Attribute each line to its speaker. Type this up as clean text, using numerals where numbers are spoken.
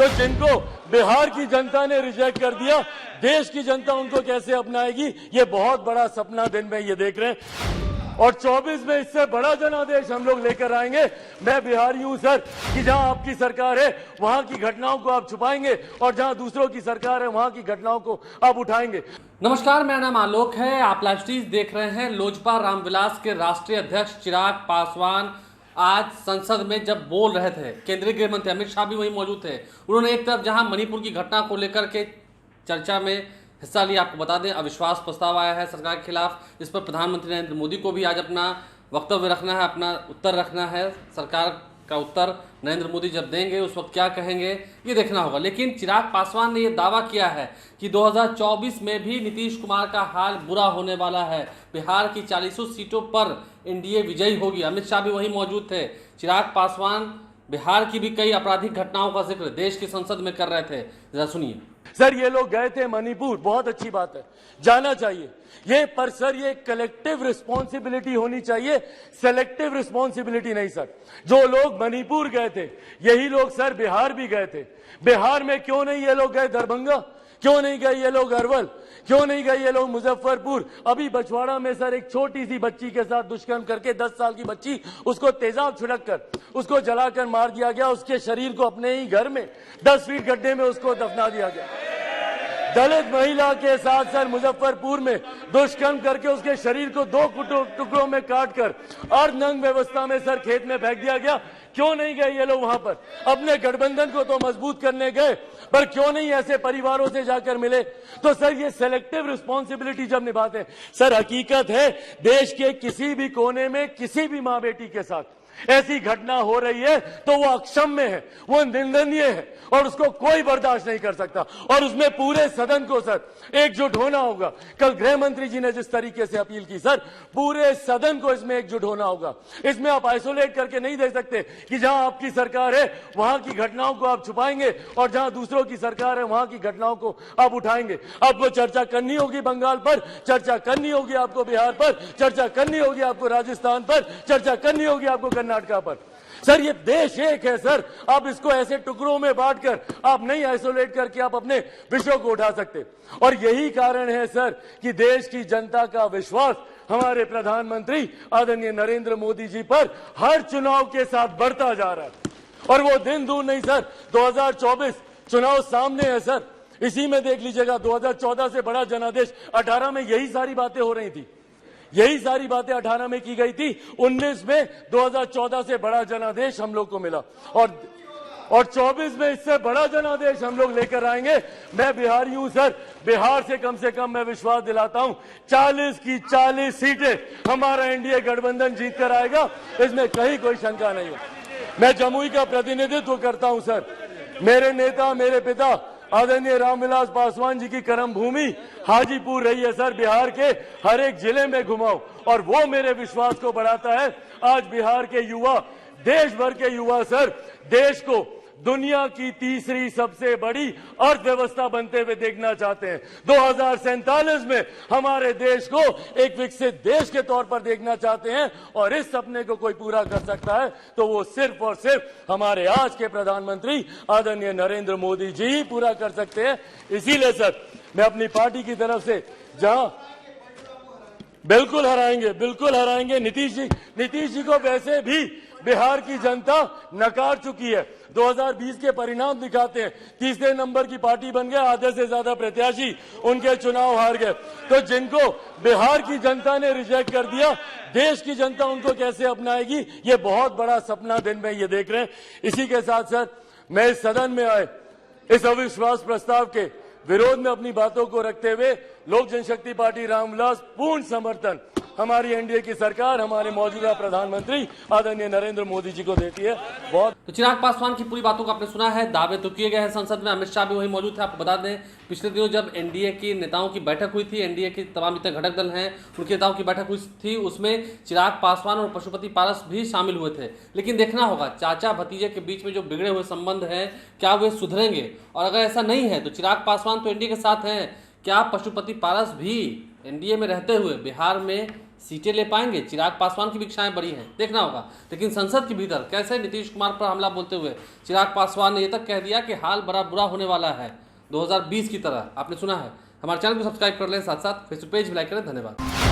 Speaker 1: तो जिनको बिहार की जनता ने रिजेक्ट कर दिया, देश की जनता उनको कैसे अपनाएगी, ये बहुत बड़ा सपना दिन में ये देख रहे हैं। और 24 में इससे बड़ा जनादेश हम लोग लेकर आएंगे। मैं बिहारी हूं सर कि जहां आपकी सरकार है वहां की घटनाओं को आप छुपाएंगे और जहां दूसरों की सरकार है वहां की घटनाओं को आप उठाएंगे।
Speaker 2: नमस्कार, मेरा नाम आलोक है। आप लाइव स्ट्रीम देख रहे हैं। लोजपा रामविलास के राष्ट्रीय अध्यक्ष चिराग पासवान आज संसद में जब बोल रहे थे, केंद्रीय गृह मंत्री अमित शाह भी वहीं मौजूद थे। उन्होंने एक तरफ जहां मणिपुर की घटना को लेकर के चर्चा में हिस्सा लिया। आपको बता दें, अविश्वास प्रस्ताव आया है सरकार के खिलाफ। इस पर प्रधानमंत्री नरेंद्र मोदी को भी आज अपना वक्तव्य रखना है, अपना उत्तर रखना है। सरकार का उत्तर नरेंद्र मोदी जब देंगे उस वक्त क्या कहेंगे ये देखना होगा। लेकिन चिराग पासवान ने यह दावा किया है कि 2024 में भी नीतीश कुमार का हाल बुरा होने वाला है। बिहार की 40 सीटों पर एनडीए विजयी होगी। अमित शाह भी वहीं मौजूद थे। चिराग पासवान बिहार की भी कई आपराधिक घटनाओं का जिक्र देश की संसद में कर रहे थे। जरा सुनिए।
Speaker 1: सर ये लोग गए थे मणिपुर, बहुत अच्छी बात है, जाना चाहिए ये, पर सर ये कलेक्टिव रिस्पॉन्सिबिलिटी होनी चाहिए, सेलेक्टिव रिस्पॉन्सिबिलिटी नहीं सर। जो लोग मणिपुर गए थे यही लोग सर बिहार भी गए थे। बिहार में क्यों नहीं ये लोग गए दरभंगा, क्यों नहीं गए ये लोग अरवल, क्यों नहीं गए ये लोग मुजफ्फरपुर। अभी बछवाड़ा में सर एक छोटी सी बच्ची के साथ दुष्कर्म करके 10 साल की बच्ची, उसको तेजाब छिड़क कर उसको जलाकर मार दिया गया। उसके शरीर को अपने ही घर में 10 फीट गड्ढे में उसको दफना दिया गया। दलित महिला के साथ सर मुजफ्फरपुर में दुष्कर्म करके उसके शरीर को 2 टुकड़ों में काटकर अर्धनग्न व्यवस्था में सर खेत में फेंक दिया गया। क्यों नहीं गए ये लोग वहां पर? अपने गठबंधन को तो मजबूत करने गए, पर क्यों नहीं ऐसे परिवारों से जाकर मिले? तो सर ये सेलेक्टिव रिस्पॉन्सिबिलिटी जब निभाते हैं, सर हकीकत है देश के किसी भी कोने में किसी भी मां बेटी के साथ ऐसी घटना हो रही है तो वो अक्षम्य है, वो निंदनीय है और उसको कोई बर्दाश्त नहीं कर सकता। और उसमें पूरे सदन को सर एकजुट होना होगा। कल गृह मंत्री जी ने जिस तरीके से अपील की सर, पूरे सदन को इसमें एकजुट होना होगा। इसमें आप आइसोलेट करके नहीं देख सकते कि जहां आपकी सरकार है वहां की घटनाओं को आप छुपाएंगे और जहां दूसरों की सरकार है वहां की घटनाओं को आप उठाएंगे। आपको चर्चा करनी होगी बंगाल पर, चर्चा करनी होगी आपको बिहार पर, चर्चा करनी होगी आपको राजस्थान पर, चर्चा करनी होगी आपको कर्नाटका पर। सर ये देश एक है सर, आप इसको ऐसे टुकड़ों में बांटकर आप नहीं आइसोलेट करके आप अपने विषयों को उठा सकते। और यही कारण है सर कि देश की जनता का विश्वास हमारे प्रधानमंत्री आदरणीय नरेंद्र मोदी जी पर हर चुनाव के साथ बढ़ता जा रहा है। और वो दिन दूर नहीं सर, 2024 चुनाव सामने है सर। इसी में देख लीजिएगा 2014 से बड़ा जनादेश 18 में यही सारी बातें हो रही थी, यही सारी बातें 18 में की गई थी। 19 में 2014 से बड़ा जनादेश हम लोग को मिला और 24 में इससे बड़ा जनादेश हम लोग लेकर आएंगे। मैं बिहारी हूं सर, बिहार से कम मैं विश्वास दिलाता हूं 40 की 40 सीटें हमारा एनडीए गठबंधन जीत कर आएगा, इसमें कहीं कोई शंका नहीं है। मैं जमुई का प्रतिनिधित्व करता हूं सर। मेरे नेता, मेरे पिता आदरणीय रामविलास पासवान जी की कर्म भूमि हाजीपुर रही है सर। बिहार के हर एक जिले में घुमाओ और वो मेरे विश्वास को बढ़ाता है। आज बिहार के युवा, देश भर के युवा सर, देश को दुनिया की तीसरी सबसे बड़ी अर्थव्यवस्था बनते हुए देखना चाहते हैं। 2047 में हमारे देश को एक विकसित देश के तौर पर देखना चाहते हैं और इस सपने को कोई पूरा कर सकता है तो वो सिर्फ और सिर्फ हमारे आज के प्रधानमंत्री आदरणीय नरेंद्र मोदी जी ही पूरा कर सकते हैं। इसीलिए सर मैं अपनी पार्टी की तरफ से जहां बिल्कुल हराएंगे नीतीश जी को वैसे भी बिहार की जनता नकार चुकी है। 2020 के परिणाम दिखाते हैं, तीसरे नंबर की पार्टी बन गए, आधे से ज्यादा प्रत्याशी उनके चुनाव हार गए। तो जिनको बिहार की जनता ने रिजेक्ट कर दिया, देश की जनता उनको कैसे अपनाएगी, ये बहुत बड़ा सपना दिन में ये देख रहे हैं। इसी के साथ सर मैं इस सदन में आए इस अविश्वास प्रस्ताव के विरोध में अपनी बातों को रखते हुए लोक जनशक्ति पार्टी रामविलास पूर्ण समर्थन हमारी एनडीए की सरकार, हमारे मौजूदा प्रधानमंत्री आदरणीय नरेंद्र मोदी जी को देती है। बहुत
Speaker 2: तो चिराग पासवान की पूरी बातों को आपने सुना है। दावे तो किए गए हैं संसद में। अमित शाह भी वहीं मौजूद थे। आपको बता दें, पिछले दिनों जब एनडीए की नेताओं की बैठक हुई थी, एनडीए के तमाम जितने घटक दल हैं उनके नेताओं की बैठक हुई थी, उसमें चिराग पासवान और पशुपति पारस भी शामिल हुए थे। लेकिन देखना होगा चाचा भतीजे के बीच में जो बिगड़े हुए संबंध हैं क्या वे सुधरेंगे, और अगर ऐसा नहीं है तो चिराग पासवान तो एनडीए के साथ हैं, क्या पशुपति पारस भी एनडीए में रहते हुए बिहार में सीटें ले पाएंगे? चिराग पासवान की भी इच्छाएं बड़ी हैं, देखना होगा। लेकिन संसद के भीतर कैसे नीतीश कुमार पर हमला बोलते हुए चिराग पासवान ने ये तक कह दिया कि हाल बड़ा बुरा होने वाला है 2020 की तरह। आपने सुना है। हमारे चैनल को सब्सक्राइब कर लें, साथ साथ फेसबुक पेज भी लाइक करें। धन्यवाद।